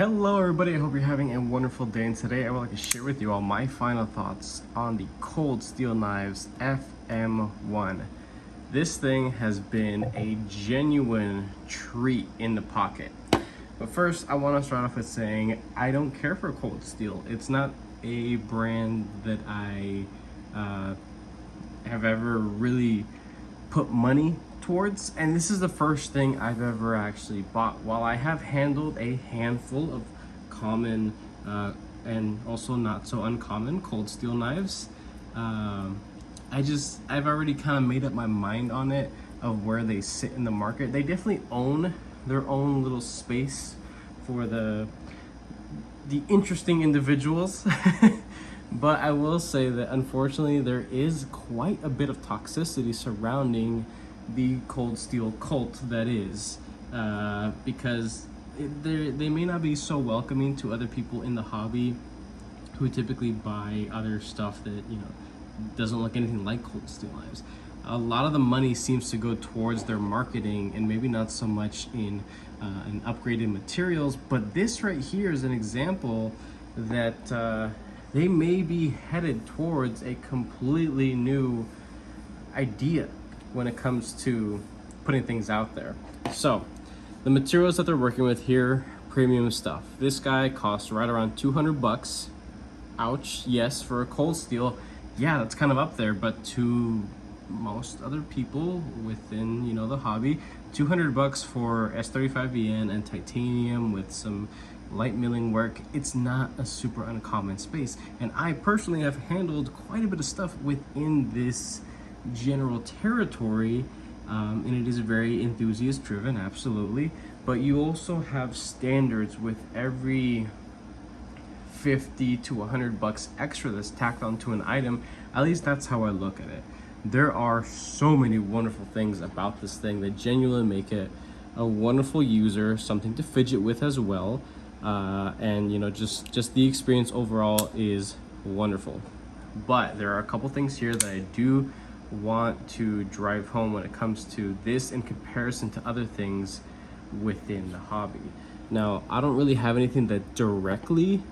Hello everybody, I hope you're having a wonderful day, and today I would like to share with you all my final thoughts on the Cold Steel Knives FM1. This thing has been a genuine treat in the pocket. But first, I want to start off with saying I don't care for Cold Steel. It's not a brand that I have ever really put money towards, and this is the first thing I've ever actually bought. While I have handled a handful of common and also not so uncommon cold steel knives, I've already kind of made up my mind on it, of where they sit in the market. They definitely own their own little space for the interesting individuals. But I will say that unfortunately there is quite a bit of toxicity surrounding the cold steel cult that is, because they may not be so welcoming to other people in the hobby who typically buy other stuff that, you know, doesn't look anything like cold steel knives. A lot of the money seems to go towards their marketing and maybe not so much in upgraded materials. But this right here is an example that they may be headed towards a completely new idea when it comes to putting things out there. So the materials that they're working with here, premium stuff. This guy costs right around 200 bucks. Ouch, yes, for a cold steel. Yeah, that's kind of up there, but to most other people within, you know, the hobby, 200 bucks for S35VN and titanium with some light milling work, it's not a super uncommon space. And I personally have handled quite a bit of stuff within this general territory, and it is very enthusiast driven, absolutely. But you also have standards with every 50 to 100 bucks extra that's tacked onto an item. At least that's how I look at it. There are so many wonderful things about this thing that genuinely make it a wonderful user, something to fidget with as well, and you know, just the experience overall is wonderful. But there are a couple things here that I do want to drive home when it comes to this in comparison to other things within the hobby. Now, I don't really have anything that directly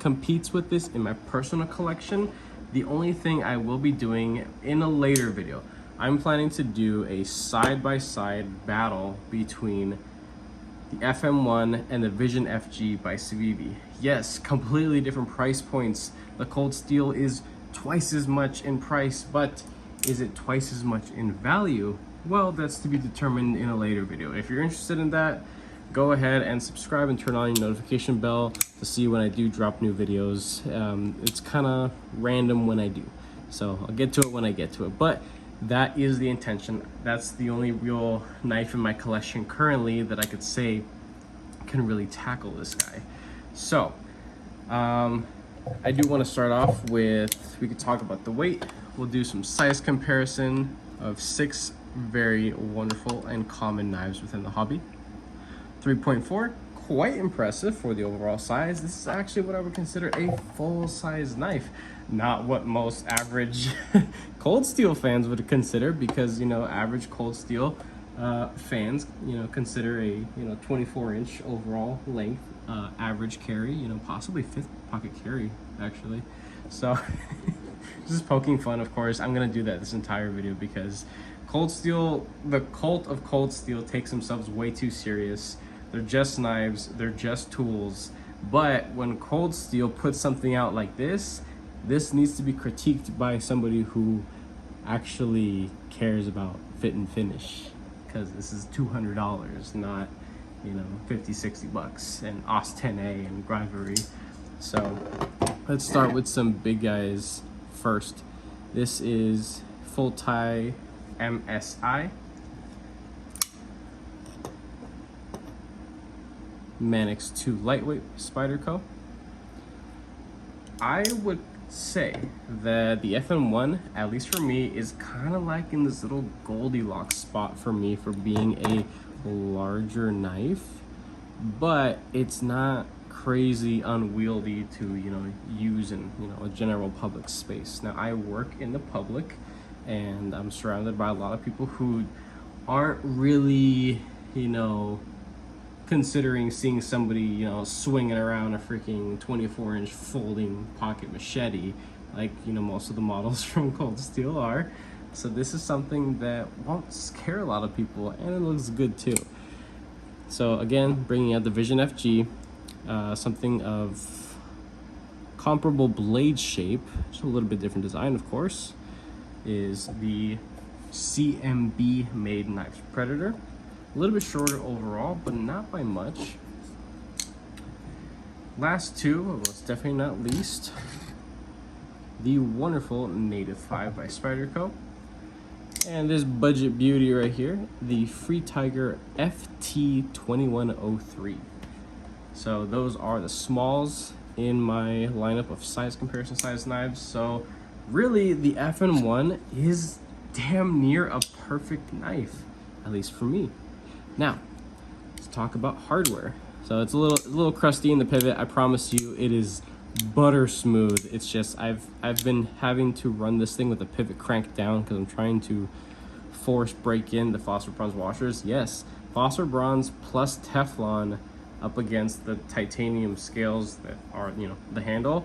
competes with this in my personal collection. The only thing I will be doing in a later video, I'm planning to do a side-by-side battle between the FM1 and the Vision FG by Civivi. Yes, completely different price points. The cold steel is twice as much in price, but is it twice as much in value? Well, that's to be determined in a later video. If you're interested in that, go ahead and subscribe and turn on your notification bell to see when I do drop new videos. It's kind of random when I do, so I'll get to it when I get to it. But that is the intention. That's the only real knife in my collection currently that I could say can really tackle this guy. So I do want to start off with, we could talk about the weight. We'll do some size comparison of 6 very wonderful and common knives within the hobby. 3.4, quite impressive for the overall size. This is actually what I would consider a full-size knife, not what most average cold steel fans would consider, because, you know, average cold steel fans, you know, consider a 24-inch overall length average carry, you know, possibly 5th pocket carry actually. So just poking fun, of course. I'm gonna do that this entire video because cold steel, the cult of cold steel, takes themselves way too serious. They're just knives, they're just tools. But when cold steel puts something out like this needs to be critiqued by somebody who actually cares about fit and finish, because this is $200, not, you know, 50, 60 bucks, and OS 10A and Rivalry. So let's start with some big guys first. This is Full Tie MSI. Manix 2 Lightweight Spyderco. I would say that the FM1, at least for me, is kind of like in this little Goldilocks spot for me for being a larger knife, but it's not crazy unwieldy to, you know, use in, you know, a general public space. Now, I work in the public and I'm surrounded by a lot of people who aren't really, you know, considering seeing somebody, you know, swinging around a freaking 24-inch folding pocket machete, like, you know, most of the models from Cold Steel are. So this is something that won't scare a lot of people, and it looks good too. So again, bringing out the Vision FG, something of comparable blade shape, just a little bit different design, of course, is the CMB made Knife Predator. A little bit shorter overall, but not by much. Last two, most definitely not least, the wonderful Native 5 by Spyderco. And this budget beauty right here, the Free Tiger FT2103. So those are the smalls in my lineup of size comparison size knives. So really the FN1 is damn near a perfect knife, at least for me. Now, let's talk about hardware. So it's a little crusty in the pivot. I promise you it is butter smooth. It's just I've been having to run this thing with the pivot cranked down because I'm trying to force break in the phosphor bronze washers. Yes, phosphor bronze plus Teflon up against the titanium scales that are, you know, the handle,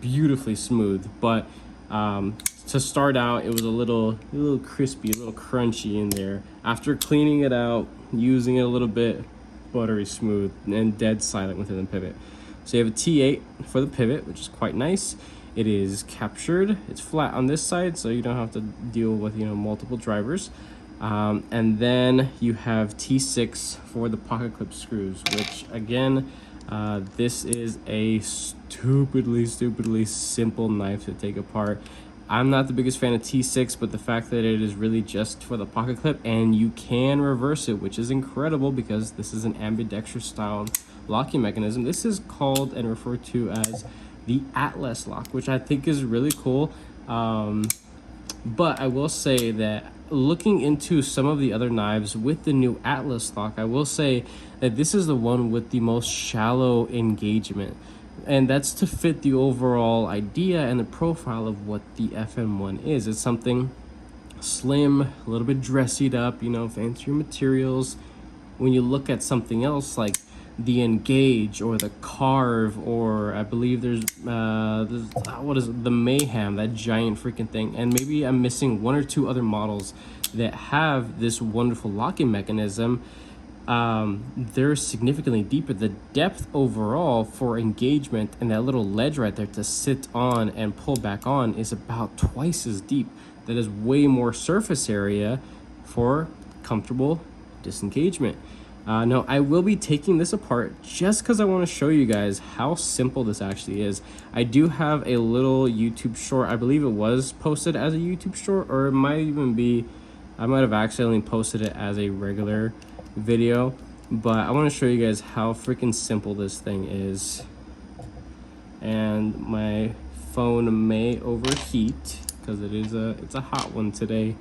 beautifully smooth. But to start out, it was a little crispy, a little crunchy in there. After cleaning it out, using it a little bit, buttery smooth and dead silent within the pivot. So you have a T8 for the pivot, which is quite nice. It is captured. It's flat on this side, so you don't have to deal with, you know, multiple drivers. And then you have T6 for the pocket clip screws, which again, this is a stupidly simple knife to take apart. I'm not the biggest fan of T6, but the fact that it is really just for the pocket clip and you can reverse it, which is incredible because this is an ambidextrous style locking mechanism. This is called and referred to as the Atlas lock, which I think is really cool. But I will say that looking into some of the other knives with the new Atlas lock, I will say that this is the one with the most shallow engagement. And that's to fit the overall idea and the profile of what the FN1 is. It's something slim, a little bit dressied up, you know, fancier materials. When you look at something else like the Engage or the Carve, or I believe there's what is it, the Mayhem, that giant freaking thing, and maybe I'm missing one or two other models that have this wonderful locking mechanism. They're significantly deeper. The depth overall for engagement and that little ledge right there to sit on and pull back on is about twice as deep. That is way more surface area for comfortable disengagement. Now, I will be taking this apart just because I want to show you guys how simple this actually is. I do have a little YouTube short. I believe it was posted as a YouTube short, or it might even be, I might have accidentally posted it as a regular video, but I want to show you guys how freaking simple this thing is. And my phone may overheat because it's a hot one today,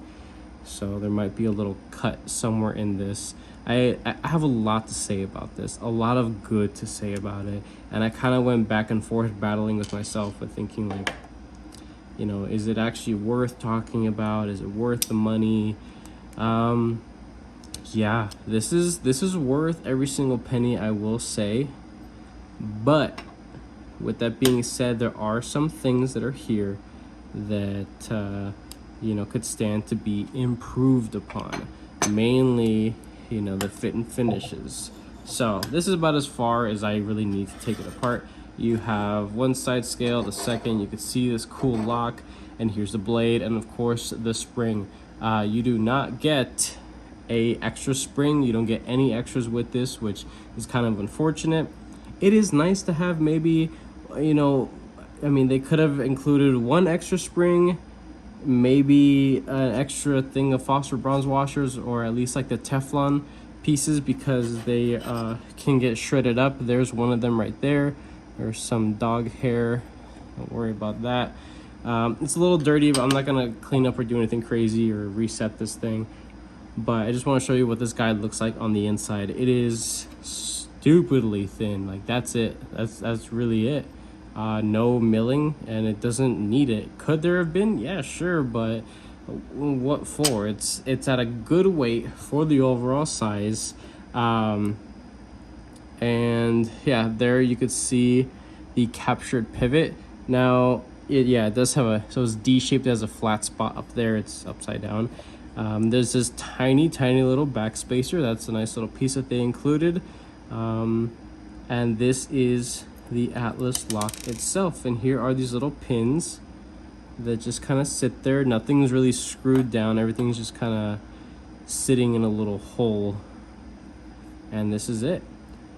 so there might be a little cut somewhere in this. I have a lot to say about this, a lot of good to say about it, and I kind of went back and forth battling with myself and thinking, like, you know, is it actually worth talking about? Is it worth the money? Yeah, this is worth every single penny, I will say. But with that being said, there are some things that are here that you know, could stand to be improved upon, mainly, you know, the fit and finishes. So this is about as far as I really need to take it apart. You have one side scale, the second, you can see this cool lock, and here's the blade, and of course the spring. You do not get a extra spring. You don't get any extras with this, which is kind of unfortunate. It is nice to have, maybe, you know, I mean, they could have included one extra spring, maybe an extra thing of phosphor bronze washers, or at least like the Teflon pieces, because they can get shredded up. There's one of them right there. There's some dog hair, don't worry about that. It's a little dirty, but I'm not gonna clean up or do anything crazy or reset this thing. But I just want to show you what this guy looks like on the inside. It is stupidly thin. Like, that's it. That's really it. No milling, and it doesn't need it. Could there have been? Yeah, sure, but what for? It's at a good weight for the overall size. And yeah, there you could see the captured pivot. Now it does have so it's D-shaped, it has a flat spot up there, it's upside down. There's this tiny little backspacer. That's a nice little piece that they included. And this is the Atlas lock itself, and here are these little pins that just kind of sit there. Nothing's really screwed down, everything's just kind of sitting in a little hole, and this is it.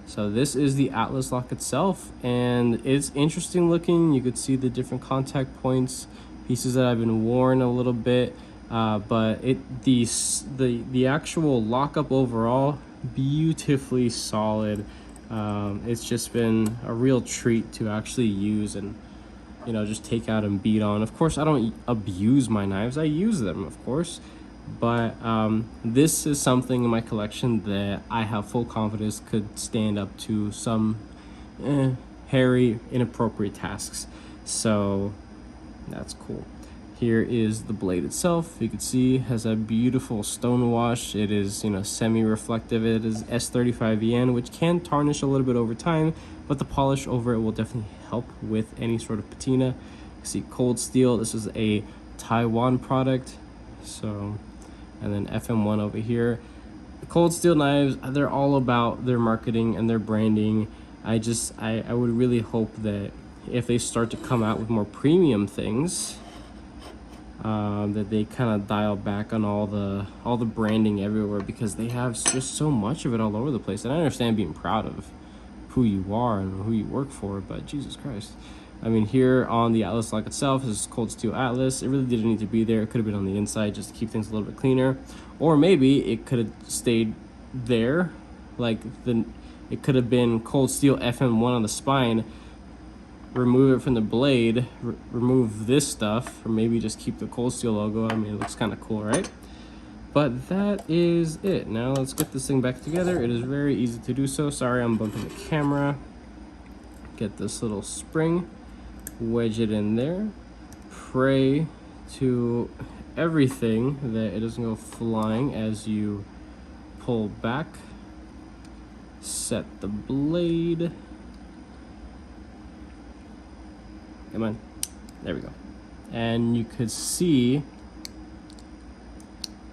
So this is the Atlas lock itself, and it's interesting looking. You could see the different contact points, pieces that have been worn a little bit, but the actual lockup overall, beautifully solid. It's just been a real treat to actually use and, you know, just take out and beat on. Of course, I don't abuse my knives, I use them, of course, but this is something in my collection that I have full confidence could stand up to some hairy, inappropriate tasks. So that's cool. Here is the blade itself. You can see it has a beautiful stone wash. It is, you know, semi-reflective. It is S35VN, which can tarnish a little bit over time, but the polish over it will definitely help with any sort of patina. You see cold steel. This is a Taiwan product. So, and then FM1 over here. The cold steel knives, they're all about their marketing and their branding. I would really hope that if they start to come out with more premium things, that they kind of dial back on all the branding everywhere, because they have just so much of it all over the place. And I understand being proud of who you are and who you work for, but Jesus Christ. I mean, here on the Atlas lock itself is Cold Steel Atlas. It really didn't need to be there. It could have been on the inside just to keep things a little bit cleaner, or maybe it could have stayed there, like it could have been Cold Steel FM1 on the spine. Remove it from the blade, remove this stuff, or maybe just keep the Cold Steel logo. I mean, it looks kind of cool, right? But that is it. Now let's get this thing back together. It is very easy to do so. Sorry, I'm bumping the camera. Get this little spring, wedge it in there, pray to everything that it doesn't go flying as you pull back, set the blade. Come on, there we go. And you could see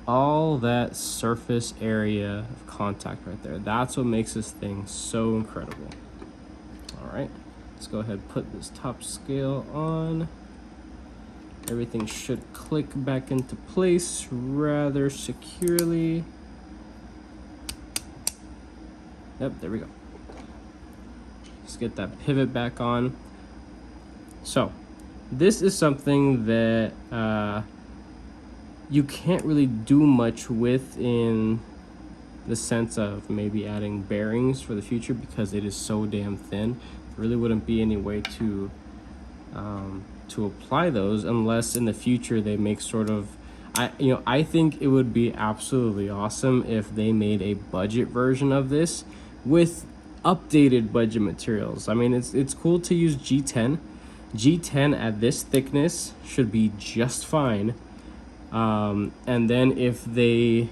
all that surface area of contact right there. That's what makes this thing so incredible. All right, let's go ahead and put this top scale on. Everything should click back into place rather securely. Yep, there we go. Let's get that pivot back on. So this is something that you can't really do much with, in the sense of maybe adding bearings for the future, because it is so damn thin. There really wouldn't be any way to apply those, unless in the future they make sort of, I think it would be absolutely awesome if they made a budget version of this with updated budget materials. I mean, it's cool to use G10. G10 at this thickness should be just fine. And then if they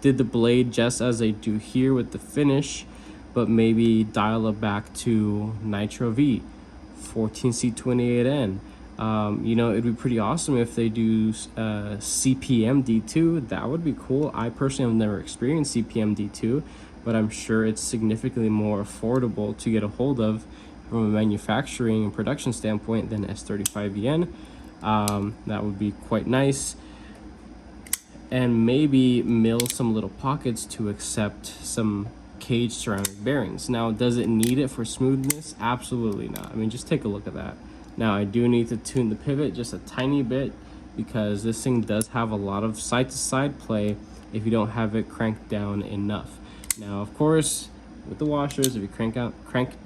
did the blade just as they do here with the finish, but maybe dial it back to Nitro V, 14C28N. You know, it'd be pretty awesome if they do CPM D2. That would be cool. I personally have never experienced CPM D2, but I'm sure it's significantly more affordable to get a hold of from a manufacturing and production standpoint than S35VN. That would be quite nice. And maybe mill some little pockets to accept some cage ceramic bearings. Now, does it need it for smoothness? Absolutely not. I mean, just take a look at that. Now, I do need to tune the pivot just a tiny bit, because this thing does have a lot of side-to-side play if you don't have it cranked down enough. Now, of course, with the washers, if you crank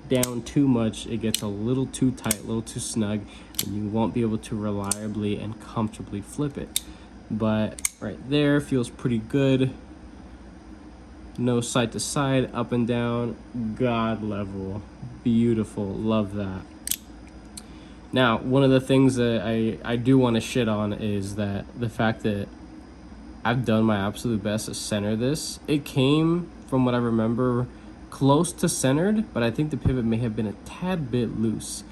down too much, it gets a little too tight, a little too snug, and you won't be able to reliably and comfortably flip it. But right there feels pretty good. No side to side, up and down, god level, beautiful, love that. Now, one of the things that I do want to shit on is that the fact that I've done my absolute best to center this. It came, from what I remember, close to centered, but I think the pivot may have been a tad bit loose.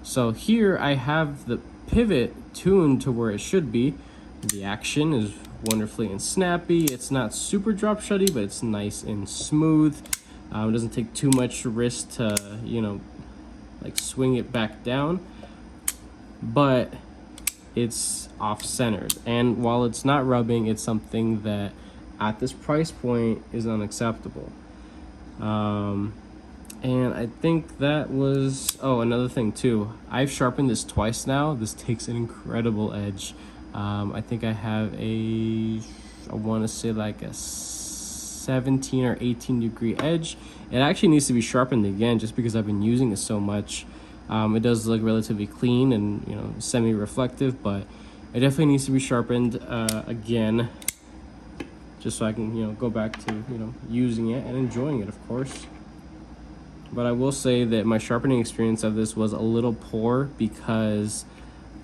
So here I have the pivot tuned to where it should be. The action is wonderfully and snappy. It's not super drop shutty, but it's nice and smooth. It doesn't take too much risk to, you know, like swing it back down, but it's off-centered. And while it's not rubbing, it's something that at this price point is unacceptable. And I think that was, oh, another thing too. I've sharpened this twice now. This takes an incredible edge. I think I have I want to say like a 17 or 18 degree edge. It actually needs to be sharpened again just because I've been using it so much. It does look relatively clean and, you know, semi-reflective, but it definitely needs to be sharpened again, just so I can, you know, go back to, you know, using it and enjoying it, of course. But I will say that my sharpening experience of this was a little poor because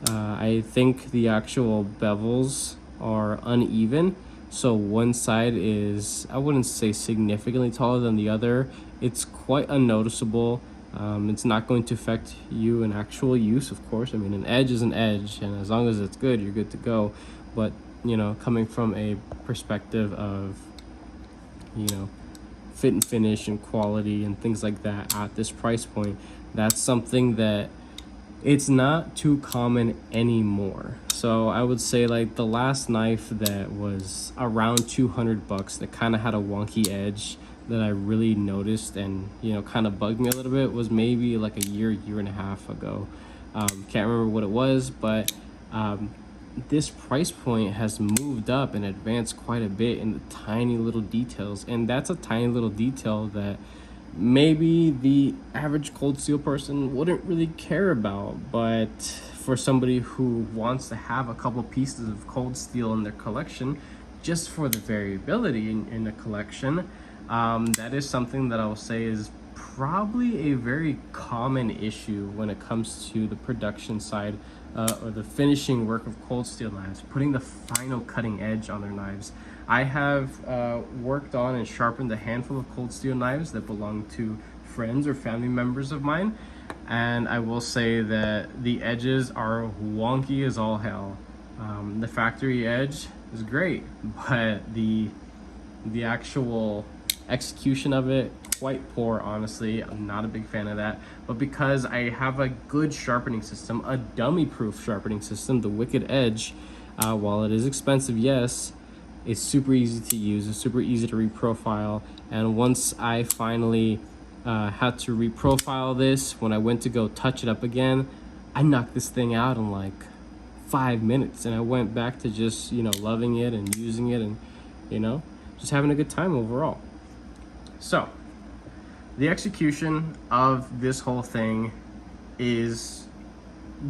I think the actual bevels are uneven. So one side is, I wouldn't say significantly taller than the other. It's quite unnoticeable. It's not going to affect you in actual use, of course. I mean, an edge is an edge, and as long as it's good, you're good to go. But, you know, coming from a perspective of, you know, fit and finish and quality and things like that at this price point, that's something that it's not too common anymore. So I would say like the last knife that was around 200 bucks that kind of had a wonky edge that I really noticed and, you know, kind of bugged me a little bit was maybe like a year and a half ago. Can't remember what it was, but this price point has moved up and advanced quite a bit in the tiny little details, and that's a tiny little detail that maybe the average cold steel person wouldn't really care about, but for somebody who wants to have a couple pieces of cold steel in their collection just for the variability in the collection, that is something that I will say is probably a very common issue when it comes to the production side or the finishing work of cold steel knives, putting the final cutting edge on their knives. I have worked on and sharpened a handful of cold steel knives that belong to friends or family members of mine, and I will say that the edges are wonky as all hell. The factory edge is great, but the actual execution of it, quite poor, honestly. I'm not a big fan of that, but because I have a good sharpening system, a dummy proof sharpening system, the Wicked Edge, while it is expensive, yes, it's super easy to use, it's super easy to reprofile. And once I finally had to reprofile this, when I went to go touch it up again, I knocked this thing out in like 5 minutes, and I went back to just, you know, loving it and using it and, you know, just having a good time overall. So the execution of this whole thing is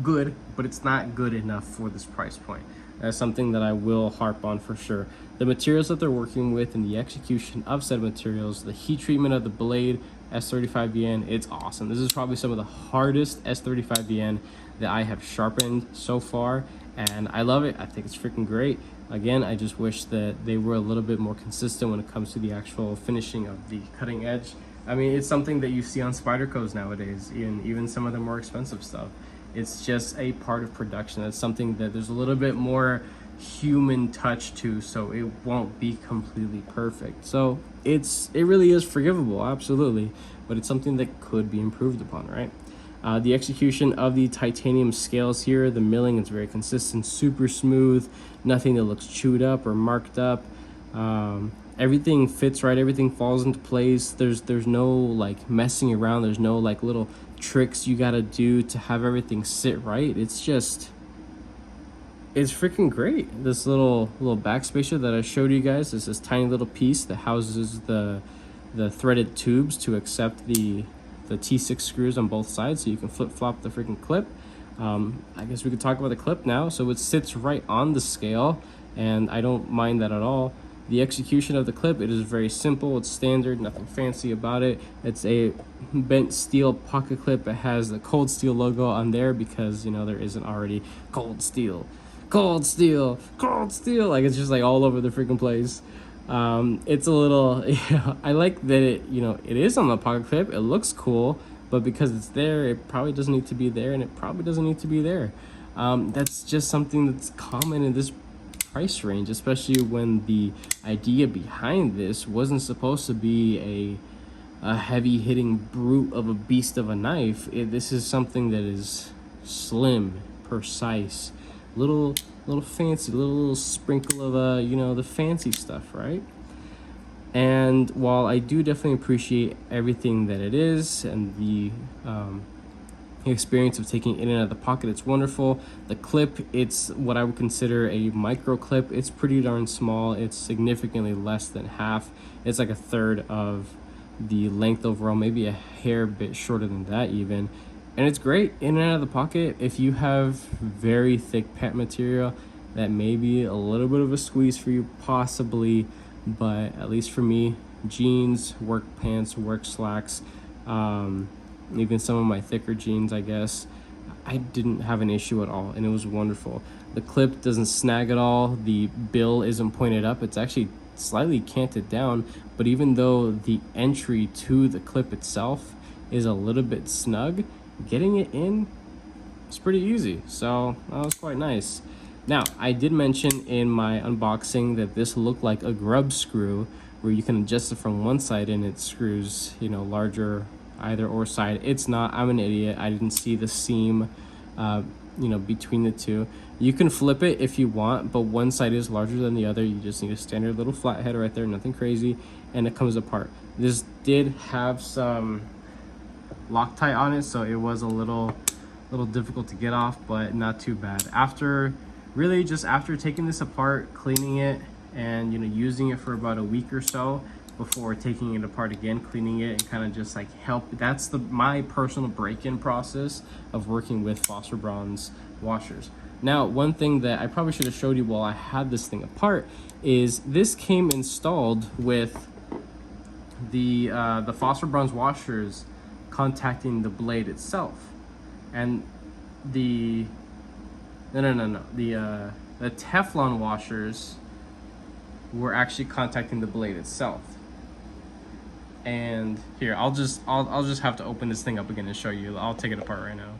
good, but it's not good enough for this price point. That's something that I will harp on for sure. The materials that they're working with and the execution of said materials, the heat treatment of the blade, S35VN, it's awesome. This is probably some of the hardest S35VN that I have sharpened so far, and I love it. I think it's freaking great. Again, I just wish that they were a little bit more consistent when it comes to the actual finishing of the cutting edge. I mean, it's something that you see on Spydercos nowadays, and even some of the more expensive stuff. It's just a part of production. It's something that there's a little bit more human touch to, so it won't be completely perfect. So it really is forgivable, absolutely, but it's something that could be improved upon, right? The execution of the titanium scales here, the milling is very consistent, super smooth, nothing that looks chewed up or marked up. Everything fits right, everything falls into place. There's no like messing around, there's no like little tricks you gotta do to have everything sit right. It's freaking great. This little back spacer that I showed you guys is this tiny little piece that houses the threaded tubes to accept the T6 screws on both sides, so you can flip-flop the freaking clip. I guess we could talk about the clip now. So it sits right on the scale, and I don't mind that at all. The execution of the clip, it is very simple, it's standard, nothing fancy about it. It's a bent steel pocket clip. It has the Cold Steel logo on there because, you know, there isn't already Cold Steel, Cold Steel, Cold Steel. Like, it's just like all over the freaking place. It's a little, I like that it, it is on the pocket clip. It looks cool, but because it's there, it probably doesn't need to be there, and it probably doesn't need to be there. That's just something that's common in this price range, especially when the idea behind this wasn't supposed to be a heavy hitting brute of a beast of a knife. This is something that is slim, precise, little fancy, little sprinkle of the fancy stuff, right? And while I do definitely appreciate everything that it is and the experience of taking it in and out of the pocket, it's wonderful. The clip, it's what I would consider a micro clip. It's pretty darn small. It's significantly less than half. It's like a third of the length overall, maybe a hair bit shorter than that even. And it's great in and out of the pocket. If you have very thick pant material, that may be a little bit of a squeeze for you, possibly, but at least for me, jeans, work pants, work slacks, even some of my thicker jeans, I guess, I didn't have an issue at all, and it was wonderful. The clip doesn't snag at all. The bill isn't pointed up. It's actually slightly canted down, but even though the entry to the clip itself is a little bit snug, getting it in is pretty easy, so that was quite nice. Now, I did mention in my unboxing that this looked like a grub screw, where you can adjust it from one side and it screws, larger either or side. It's not. I'm an idiot. I didn't see the seam, between the two. You can flip it if you want, but one side is larger than the other. You just need a standard little flathead right there, nothing crazy, and it comes apart. This did have some Loctite on it, so it was a little difficult to get off, but not too bad. After taking this apart, cleaning it, and using it for about a week or so before taking it apart again, cleaning it, and kind of just like help. That's my personal break-in process of working with Foster Bronze washers. Now, one thing that I probably should have showed you while I had this thing apart is this came installed with the Foster Bronze washers contacting the blade itself, and the Teflon washers were actually contacting the blade itself. And here, I'll just have to open this thing up again and show you. I'll take it apart right now.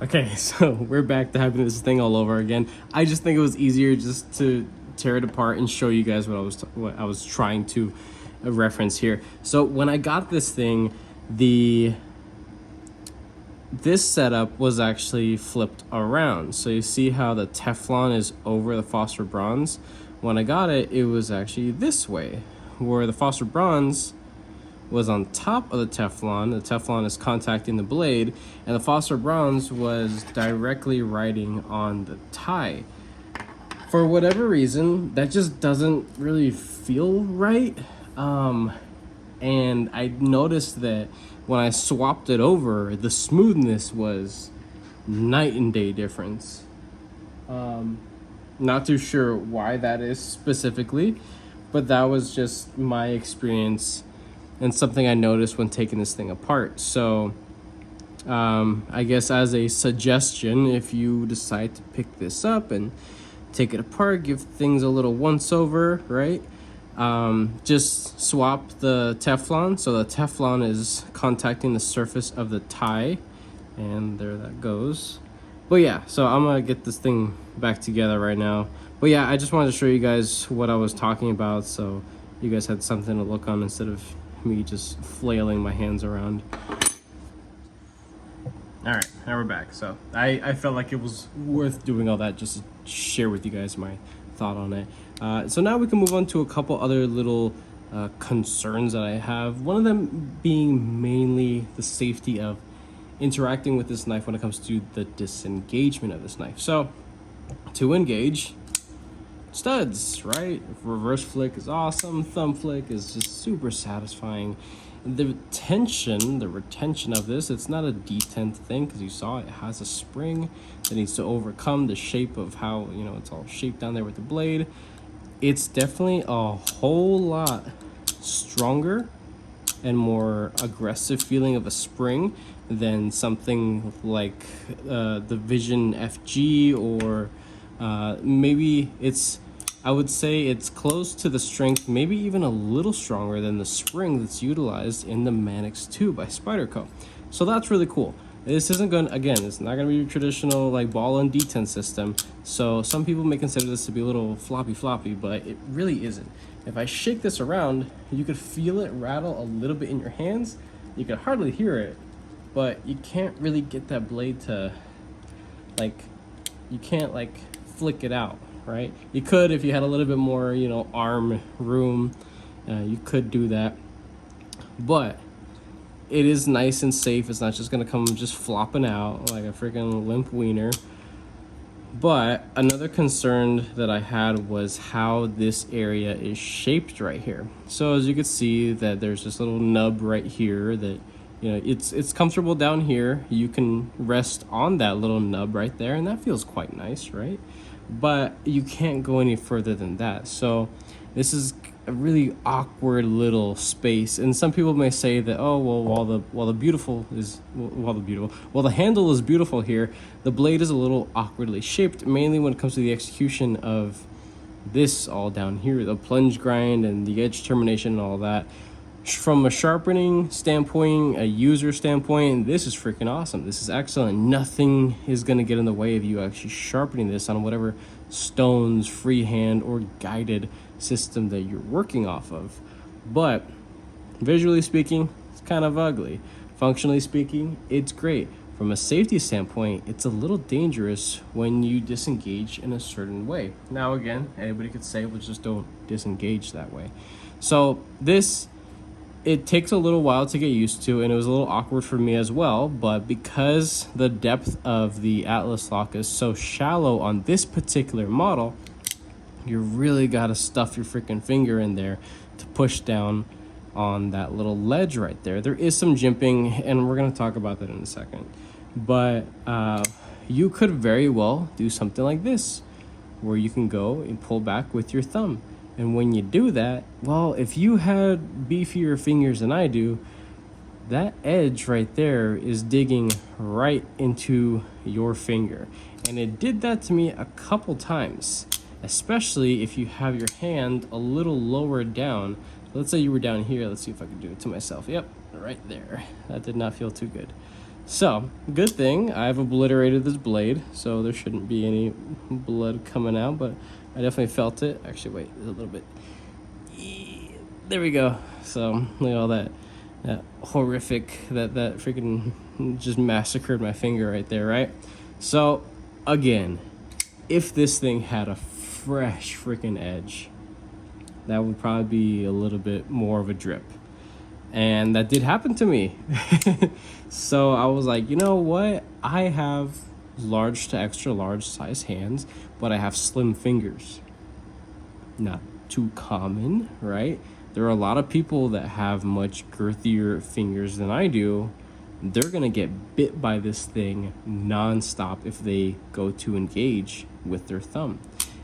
Okay, so we're back to having this thing all over again. I just think it was easier just to tear it apart and show you guys what I was trying to reference here. So when I got this thing, this setup was actually flipped around. So you see how the Teflon is over the Foster Bronze? When I got it, it was actually this way, where the Foster Bronze was on top of the Teflon. The Teflon is contacting the blade, and the Foster Bronze was directly riding on the tie. For whatever reason, that just doesn't really feel right. And I noticed that when I swapped it over, the smoothness was night and day difference. Not too sure why that is specifically, but that was just my experience and something I noticed when taking this thing apart. So I guess as a suggestion, if you decide to pick this up and take it apart, give things a little once over, right? Just swap the Teflon. So the Teflon is contacting the surface of the tie, and there that goes. But yeah, so I'm gonna get this thing back together right now. But yeah, I just wanted to show you guys what I was talking about, so you guys had something to look on instead of me just flailing my hands around. All right, now we're back. So I felt like it was worth doing all that just to share with you guys my thought on it. So now we can move on to a couple other little concerns that I have. One of them being mainly the safety of interacting with this knife when it comes to the disengagement of this knife. So to engage, studs, right? Reverse flick is awesome. Thumb flick is just super satisfying. The retention of this, it's not a detent thing, because you saw it has a spring that needs to overcome the shape of how, it's all shaped down there with the blade. It's definitely a whole lot stronger and more aggressive feeling of a spring than something like the Vision FG, or maybe it's, I would say it's close to the strength, maybe even a little stronger than the spring that's utilized in the Manix 2 by Spyderco. So that's really cool. This isn't going to, again, it's not going to be your traditional like ball and detent system. So some people may consider this to be a little floppy, but it really isn't. If I shake this around, you could feel it rattle a little bit in your hands. You could hardly hear it, but you can't really get that blade to, like, you can't like flick it out, right? You could if you had a little bit more, you know, arm room, you could do that. But it is nice and safe. It's not just gonna come just flopping out like a freaking limp wiener. But another concern that I had was how this area is shaped right here. So as you can see that there's this little nub right here that, you know, it's comfortable down here. You can rest on that little nub right there, and that feels quite nice, right? But you can't go any further than that. So this is a really awkward little space, and some people may say that, oh well, while the handle is beautiful here, the blade is a little awkwardly shaped, mainly when it comes to the execution of this all down here, the plunge grind and the edge termination and all that. From a sharpening standpoint, a user standpoint, this is freaking awesome. This is excellent. Nothing is going to get in the way of you actually sharpening this on whatever stones, freehand, or guided system that you're working off of. But visually speaking, it's kind of ugly. Functionally speaking, it's great. From a safety standpoint, it's a little dangerous when you disengage in a certain way. Now again, anybody could say, well, just don't disengage that way. So this, it takes a little while to get used to, and it was a little awkward for me as well, but because the depth of the Atlas lock is so shallow on this particular model, you really got to stuff your freaking finger in there to push down on that little ledge right there. There is some jimping, and we're going to talk about that in a second. But you could very well do something like this, where you can go and pull back with your thumb. And when you do that, well, if you had beefier fingers than I do, that edge right there is digging right into your finger. And it did that to me a couple times, especially if you have your hand a little lower down. Let's say you were down here. Let's see if I can do it to myself. Yep, right there. That did not feel too good. So, good thing I've obliterated this blade, so there shouldn't be any blood coming out, but I definitely felt it. Actually, wait, a little bit. There we go. So, look at all that horrific, that freaking just massacred my finger right there, right? So, again, if this thing had a fresh freaking edge, that would probably be a little bit more of a drip. And that did happen to me. So I was like, you know what? I have large to extra large size hands, but I have slim fingers. Not too common, right? There are a lot of people that have much girthier fingers than I do. They're gonna get bit by this thing nonstop if they go to engage with their thumb.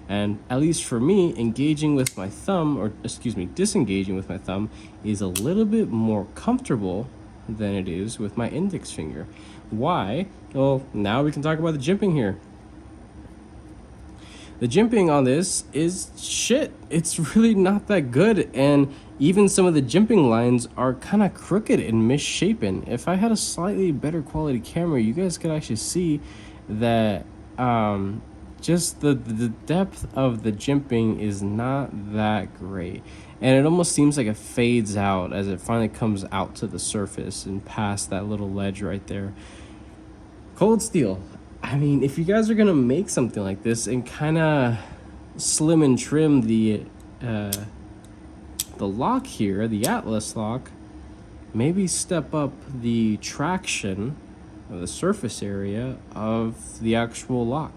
And at least for me, engaging with my thumb, or excuse me, disengaging with my thumb is a little bit more comfortable than it is with my index finger. Why? Well, now we can talk about the jimping here. The jimping on this is shit. It's really not that good, and even some of the jimping lines are kind of crooked and misshapen. If I had a slightly better quality camera, you guys could actually see that just the depth of the jimping is not that great, and it almost seems like it fades out as it finally comes out to the surface and past that little ledge right there. Cold steel, I mean, if you guys are gonna make something like this and kind of slim and trim the lock here, the Atlas lock, maybe step up the traction of the surface area of the actual lock.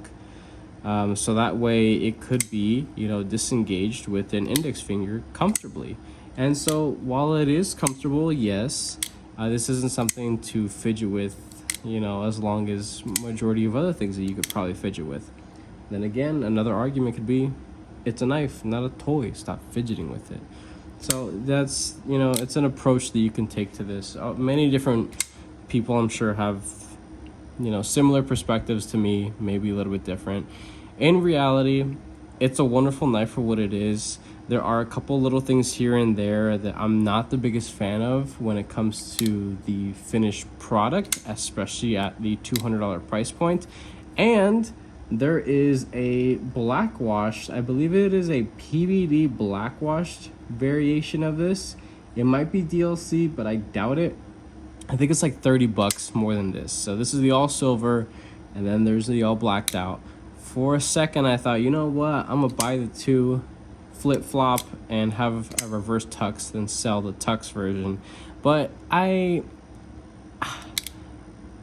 So that way it could be, you know, disengaged with an index finger comfortably. And so while it is comfortable, yes, this isn't something to fidget with, you know, as long as majority of other things that you could probably fidget with. Then again, another argument could be, it's a knife, not a toy. Stop fidgeting with it. So that's, you know, it's an approach that you can take to this. Many different people, I'm sure, have, you know, similar perspectives to me, maybe a little bit different. In reality, it's a wonderful knife for what it is. There are a couple little things here and there that I'm not the biggest fan of when it comes to the finished product, especially at the $200 price point. And there is a black washed, I believe it is a PBD black washed variation of this. It might be DLC, but I doubt it. I think it's like 30 bucks more than this. So this is the all silver, and then there's the all blacked out. For a second, I thought, you know what? I'm gonna buy the two, flip flop, and have a reverse tux, then sell the tux version. But I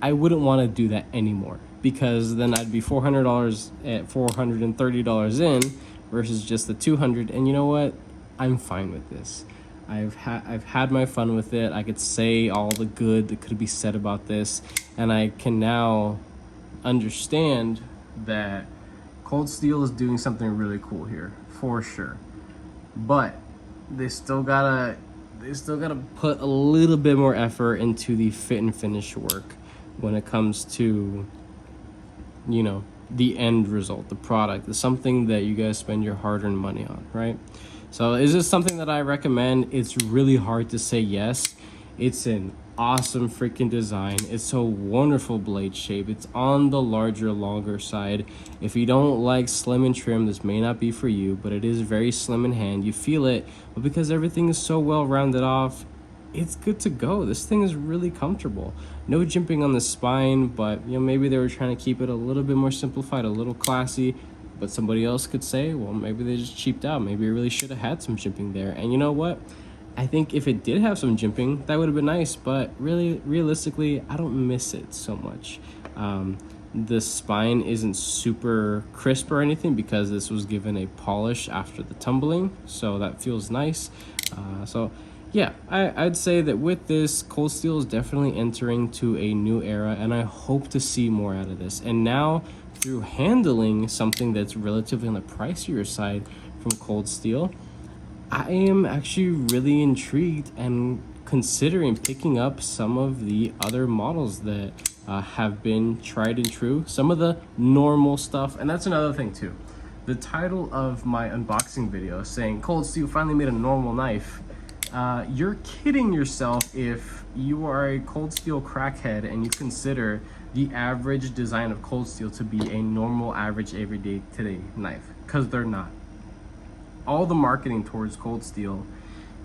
wouldn't want to do that anymore, because then I'd be $400 at $430 in versus just the 200. And you know what? I'm fine with this. I've had my fun with it. I could say all the good that could be said about this, and I can now understand that Cold Steel is doing something really cool here, for sure. But they still gotta put a little bit more effort into the fit and finish work when it comes to, you know, the end result, the product. It's something that you guys spend your hard-earned money on, right? So is this something that I recommend? It's really hard to say yes. It's an awesome freaking design. It's a wonderful blade shape. It's on the larger, longer side. If you don't like slim and trim, this may not be for you, but it is very slim in hand. You feel it, but because everything is so well rounded off, it's good to go. This thing is really comfortable. No jimping on the spine, but you know, maybe they were trying to keep it a little bit more simplified, a little classy. But somebody else could say, well, maybe they just cheaped out. Maybe it really should have had some jimping there. And you know what? I think if it did have some jimping, that would have been nice. But really, realistically, I don't miss it so much. The spine isn't super crisp or anything because this was given a polish after the tumbling. So that feels nice. So yeah, I'd say that with this, Cold Steel is definitely entering to a new era. And I hope to see more out of this. And now, through handling something that's relatively on the pricier side from Cold Steel, I am actually really intrigued and considering picking up some of the other models that have been tried and true, some of the normal stuff. And that's another thing too. The title of my unboxing video saying Cold Steel finally made a normal knife. You're kidding yourself if you are a Cold Steel crackhead and you consider the average design of Cold Steel to be a normal, average, everyday, today knife, because they're not. All the marketing towards Cold Steel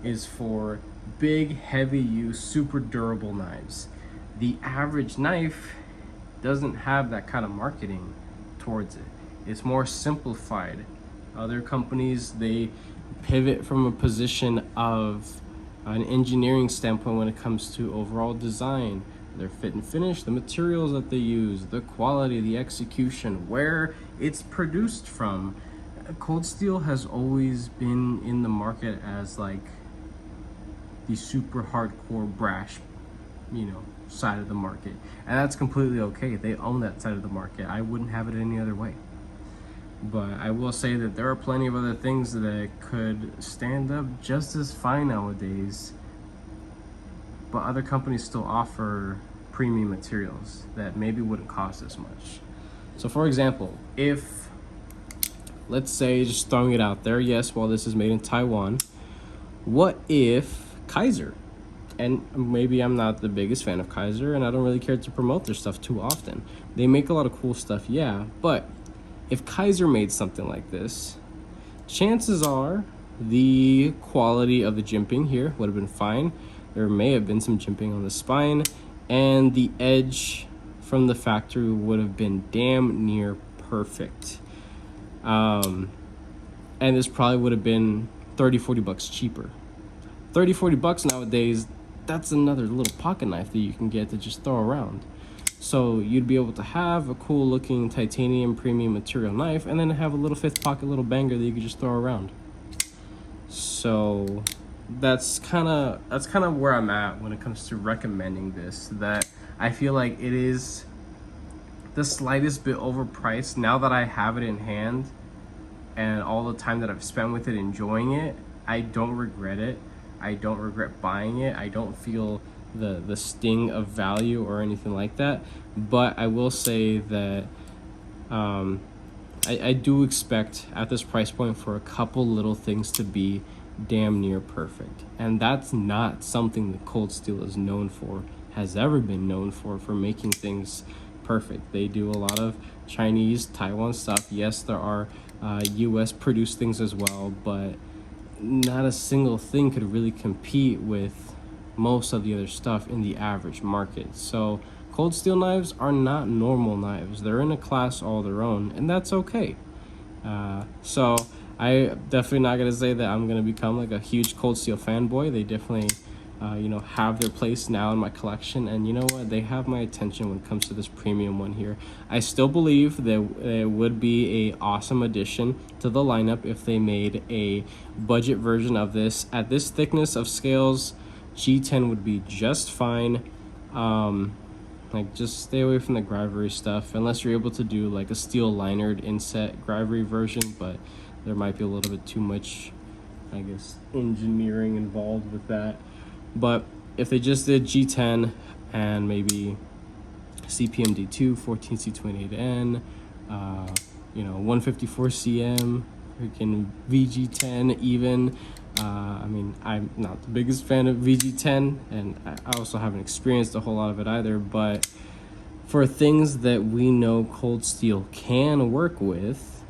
is for big, heavy use, super durable knives. The average knife doesn't have that kind of marketing towards it. It's more simplified. Other companies, they pivot from a position of an engineering standpoint when it comes to overall design, their fit and finish, the materials that they use, the quality, the execution, where it's produced from. Cold Steel has always been in the market as like the super hardcore brash, you know, side of the market. And that's completely okay. They own that side of the market. I wouldn't have it any other way. But I will say that there are plenty of other things that could stand up just as fine nowadays, but other companies still offer premium materials that maybe wouldn't cost as much. So for example, if, let's say, just throwing it out there, yes, while this is made in Taiwan, what if Kaiser, and maybe I'm not the biggest fan of Kaiser and I don't really care to promote their stuff too often. They make a lot of cool stuff, yeah, but if Kaiser made something like this, chances are the quality of the jimping here would have been fine. There may have been some jimping on the spine, and the edge from the factory would have been damn near perfect. And this probably would have been 30-40 bucks cheaper. 30-40 bucks nowadays, that's another little pocket knife that you can get to just throw around. So you'd be able to have a cool looking titanium premium material knife and then have a little fifth pocket little banger that you could just throw around. So that's kind of where I'm at when it comes to recommending this, that I feel like it is the slightest bit overpriced. Now that I have it in hand and all the time that I've spent with it enjoying it, I don't regret it. I don't regret buying it. I don't feel the sting of value or anything like that. But I will say that I I do expect at this price point for a couple little things to be damn near perfect. And that's not something that Cold Steel is known for, has ever been known for making things perfect. They do a lot of Chinese, Taiwan stuff. Yes, there are US produced things as well, but not a single thing could really compete with most of the other stuff in the average market. So Cold Steel knives are not normal knives. They're in a class all their own, and that's okay. So I definitely not gonna say that I'm gonna become like a huge Cold Steel fanboy. They definitely have their place now in my collection, and you know what, they have my attention when it comes to this premium one here. I still believe that it would be a awesome addition to the lineup if they made a budget version of this. At this thickness of scales, G10 would be just fine. Like, just stay away from the Grivory stuff unless you're able to do like a steel linered inset Grivory version, but there might be a little bit too much, I guess, engineering involved with that. But if they just did G10 and maybe CPMD2, 14C28N, 154CM, freaking VG10 even. I mean, I'm not the biggest fan of VG10, and I also haven't experienced a whole lot of it either, but for things that we know Cold Steel can work with,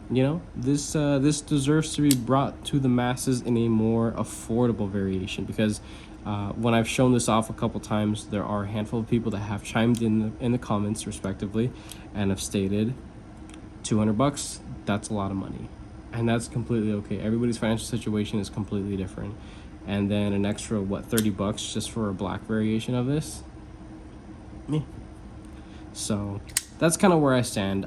this deserves to be brought to the masses in a more affordable variation, because when I've shown this off a couple times, there are a handful of people that have chimed in the comments respectively and have stated $200, that's a lot of money. And that's completely okay. Everybody's financial situation is completely different. And then an extra, $30 just for a black variation of this? Me. So that's kind of where I stand.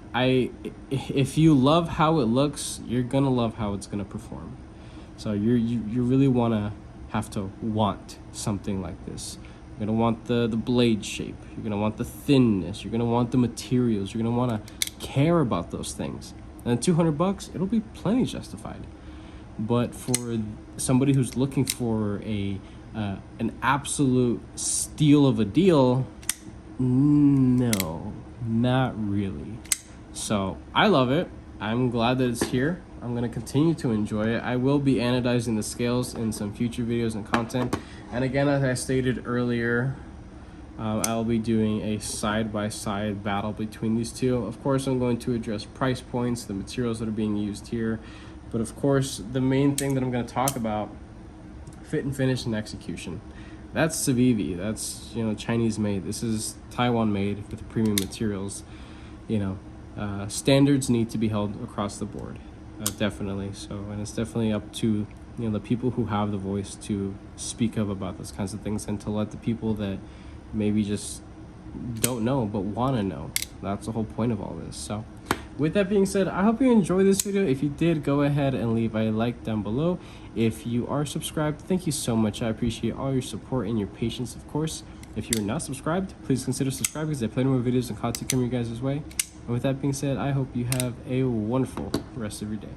If you love how it looks, you're gonna love how it's gonna perform. So you really have to want something like this. You're gonna want the blade shape. You're gonna want the thinness. You're gonna want the materials. You're gonna wanna care about those things. And $200, it'll be plenty justified. But for somebody who's looking for an absolute steal of a deal, no, not really. So I love it. I'm glad that it's here. I'm gonna continue to enjoy it. I will be anodizing the scales in some future videos and content. And again, as I stated earlier, I'll be doing a side-by-side battle between these two. Of course, I'm going to address price points, the materials that are being used here. But of course, the main thing that I'm going to talk about, fit and finish and execution. That's Civivi. That's, Chinese made. This is Taiwan made with premium materials. Standards need to be held across the board, definitely. So, and it's definitely up to the people who have the voice to speak up about those kinds of things, and to let the people that maybe just don't know but want to know. That's the whole point of all this. So with that being said, I hope you enjoyed this video. If you did, go ahead and leave a like down below. If you are subscribed, thank you so much. I appreciate all your support and your patience, of course. If you're not subscribed, please consider subscribing, because I have plenty more videos and content coming your guys' way. And with that being said, I hope you have a wonderful rest of your day.